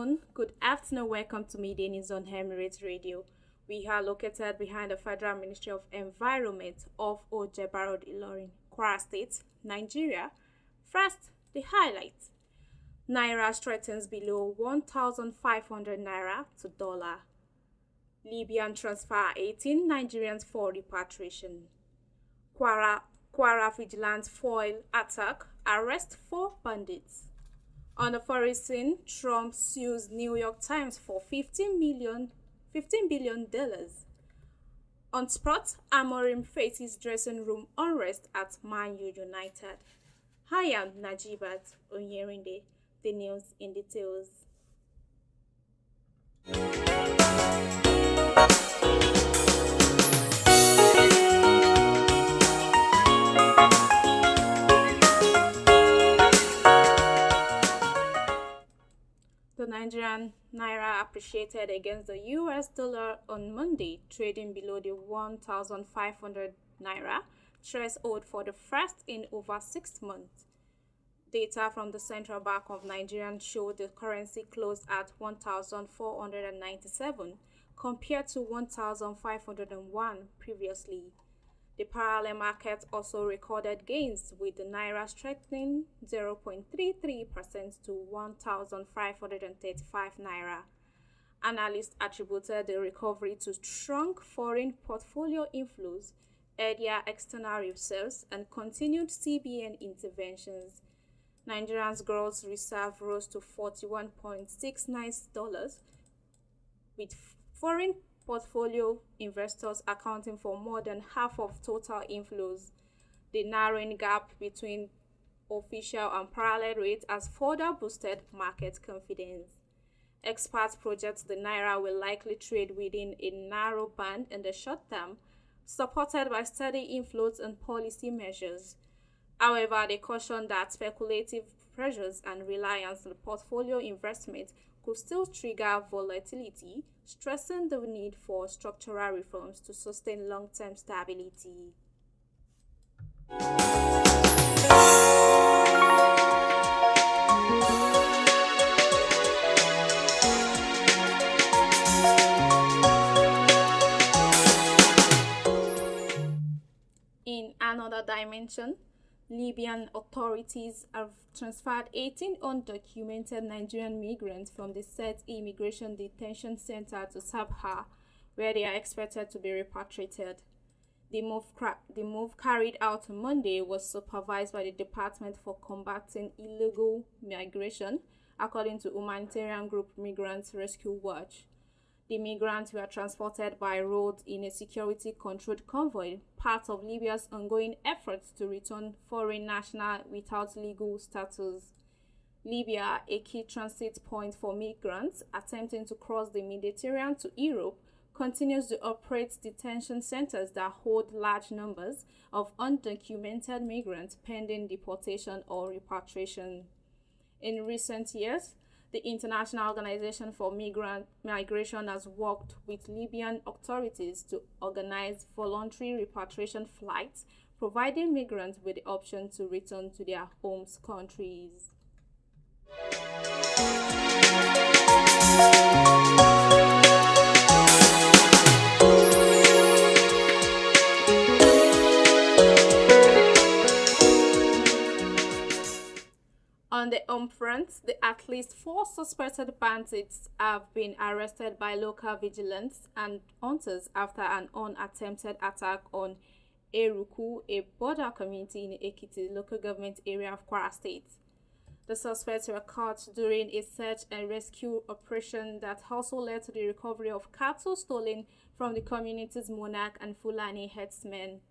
Good afternoon. Welcome to Midday News on Emirate Radio. We are located behind the Federal Ministry of Environment of Najeebat Oyerinde, Kwara State, Nigeria. First, the highlights. Naira strengthens below 1,500 naira to dollar. Libyan transfer 18 Nigerians for repatriation. Kwara vigilance foil attack, arrest 4 bandits. On the foreign scene, Trump sues New York Times for $15 billion. On spot, Amorim faces dressing room unrest at Man U United. I am Najeebat Oyerinde. The news in details. The Nigerian naira appreciated against the US dollar on Monday, trading below the 1,500 naira threshold for the first in over 6 months. Data from the Central Bank of Nigeria showed the currency closed at 1,497 compared to 1,501 previously. The parallel market also recorded gains, with the naira strengthening 0.33% to 1,535 naira. Analysts attributed the recovery to strong foreign portfolio inflows, earlier external reserves, and continued CBN interventions. Nigeria's gross reserve rose to $41.69, with foreign portfolio investors accounting for more than half of total inflows. The narrowing gap between official and parallel rates has further boosted market confidence. Experts project the naira will likely trade within a narrow band in the short term, supported by steady inflows and policy measures. However, they caution that speculative pressures and reliance on portfolio investment could still trigger volatility, stressing the need for structural reforms to sustain long-term stability. In another dimension, Libyan authorities have transferred 18 undocumented Nigerian migrants from the Set Immigration Detention Center to Sabha, where they are expected to be repatriated. The move carried out on Monday was supervised by the Department for Combating Illegal Migration, according to humanitarian group Migrants Rescue Watch. The migrants were transported by road in a security-controlled convoy, part of Libya's ongoing efforts to return foreign nationals without legal status. Libya, a key transit point for migrants attempting to cross the Mediterranean to Europe, continues to operate detention centers that hold large numbers of undocumented migrants pending deportation or repatriation. In recent years, the International Organization for Migration has worked with Libyan authorities to organize voluntary repatriation flights, providing migrants with the option to return to their home countries. On the home front, at least 4 suspected bandits have been arrested by local vigilance and hunters after an unattempted attack on Eruku, a border community in Ekiti local government area of Kwara State. The suspects were caught during a search and rescue operation that also led to the recovery of cattle stolen from the community's monarch and Fulani herdsmen.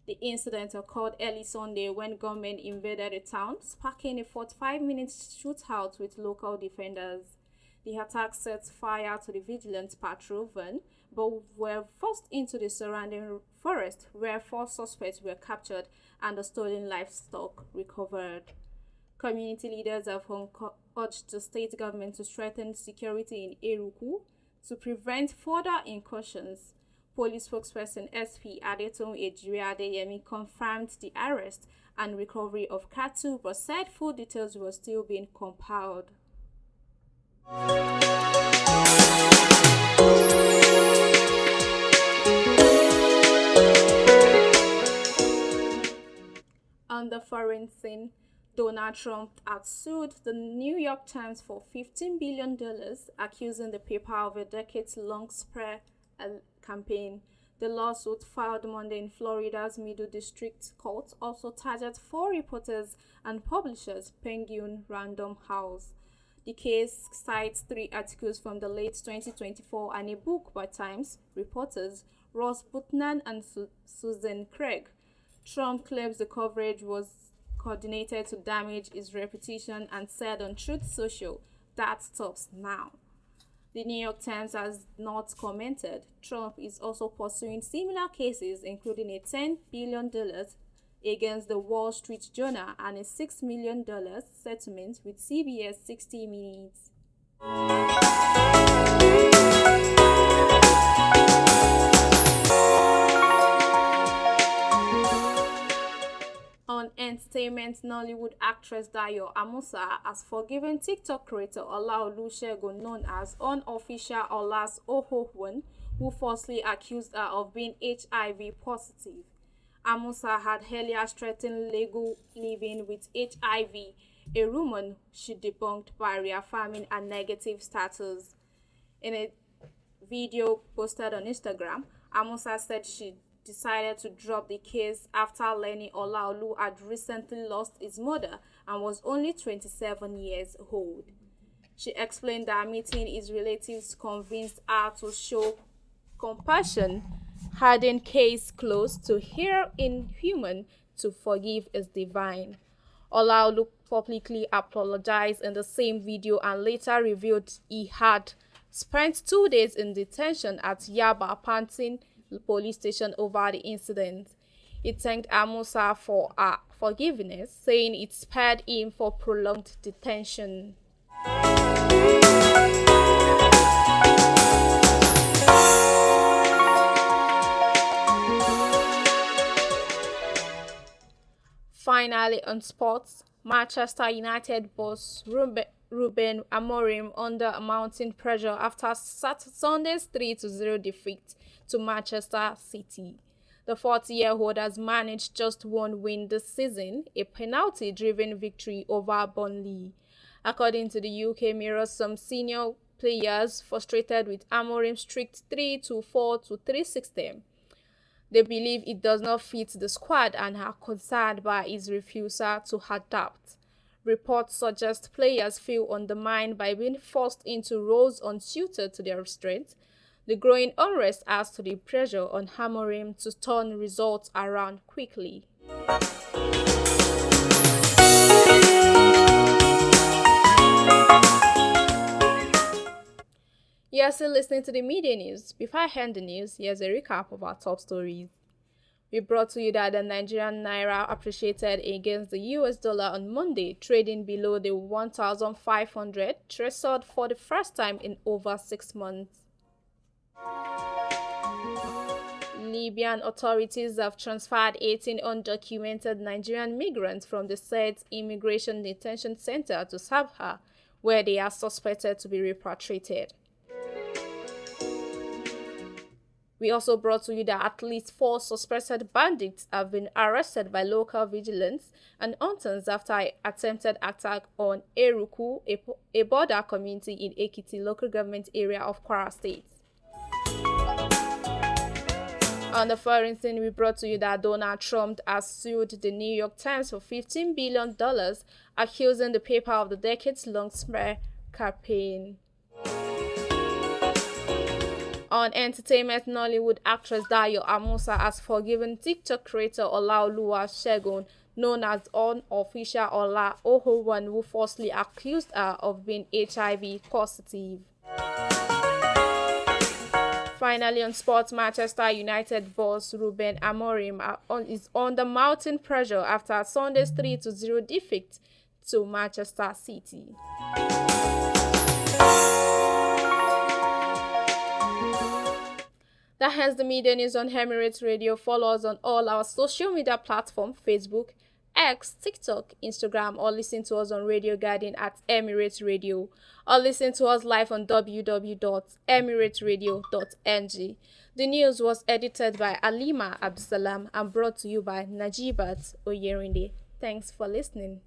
The incident occurred early Sunday when gunmen invaded the town, sparking a 45-minute shootout with local defenders. The attack set fire to the vigilant patrol van, but were forced into the surrounding forest, where 4 suspects were captured and the stolen livestock recovered. Community leaders have urged the state government to strengthen security in Eruku to prevent further incursions. Police spokesperson SP Adetun Ejiri confirmed the arrest and recovery of cattle, but said full details were still being compiled. On the foreign scene, Donald Trump had sued the New York Times for $15 billion, accusing the paper of a decades-long smear campaign. The lawsuit, filed Monday in Florida's Middle District Court, also targeted four reporters and publishers, Penguin Random House. The case cites three articles from the late 2024 and a book by Times reporters Ross Butnan and Susan Craig. Trump claims the coverage was coordinated to damage his reputation and said on Truth Social, "That stops now." The New York Times has not commented. Trump is also pursuing similar cases, including a $10 billion against the Wall Street Journal and a $6 million settlement with CBS 60 Minutes. On entertainment, Nollywood actress Dayo Amusa has forgiven TikTok creator Ola Olusegun, known as unofficial Ola's Ohohun, who falsely accused her of being HIV positive. Amusa had earlier threatened legal living with HIV, a rumor she debunked by reaffirming her negative status. In a video posted on Instagram, Amusa said she decided to drop the case after learning Olaolu had recently lost his mother and was only 27 years old. She explained that meeting his relatives convinced her to show compassion, adding case closed to here inhuman, to forgive is divine. Olaolu publicly apologized in the same video and later revealed he had spent 2 days in detention at Yaba Pantin police station over the incident. He thanked Amusa for her forgiveness, saying it spared him for prolonged detention. Finally, on sports, Manchester United boss Ruben Amorim under mounting pressure after Sunday's 3-0 defeat to Manchester City. The 40-year-old has managed just one win this season, a penalty-driven victory over Burnley. According to the UK Mirror, some senior players frustrated with Amorim's strict 3-4-3 system. They believe it does not fit the squad and are concerned by his refusal to adapt. Reports suggest players feel undermined by being forced into roles unsuited to their strength. The growing unrest adds to the pressure on Amorim to turn results around quickly. You're still listening to the media news. Before I end the news, here's a recap of our top stories. We brought to you that the Nigerian Naira appreciated against the US dollar on Monday, trading below the 1,500 threshold for the first time in over 6 months. Libyan authorities have transferred 18 undocumented Nigerian migrants from the said immigration detention center to Sabha, where they are suspected to be repatriated. We also brought to you that at least 4 suspected bandits have been arrested by local vigilance and hunters after an attempted attack on Eruku, a border community in Ekiti local government area of Kwara State. On the foreign scene, we brought to you that Donald Trump has sued the New York Times for $15 billion, accusing the paper of the decades-long smear campaign. On entertainment, Nollywood actress Dayo Amusa has forgiven TikTok creator Ola Olusegun, known as unofficial Ola Ohowan, who falsely accused her of being HIV positive. Finally, on sports, Manchester United boss Ruben Amorim is under mounting pressure after Sunday's 3-0 defeat to Manchester City. That ends the media news on Emirate Radio. Follow us on all our social media platforms, Facebook, X, TikTok, Instagram, or listen to us on Radio Garden at Emirate Radio, or listen to us live on www.emirateradio.ng. The news was edited by Alima Absalam and brought to you by Najeebat Oyerinde. Thanks for listening.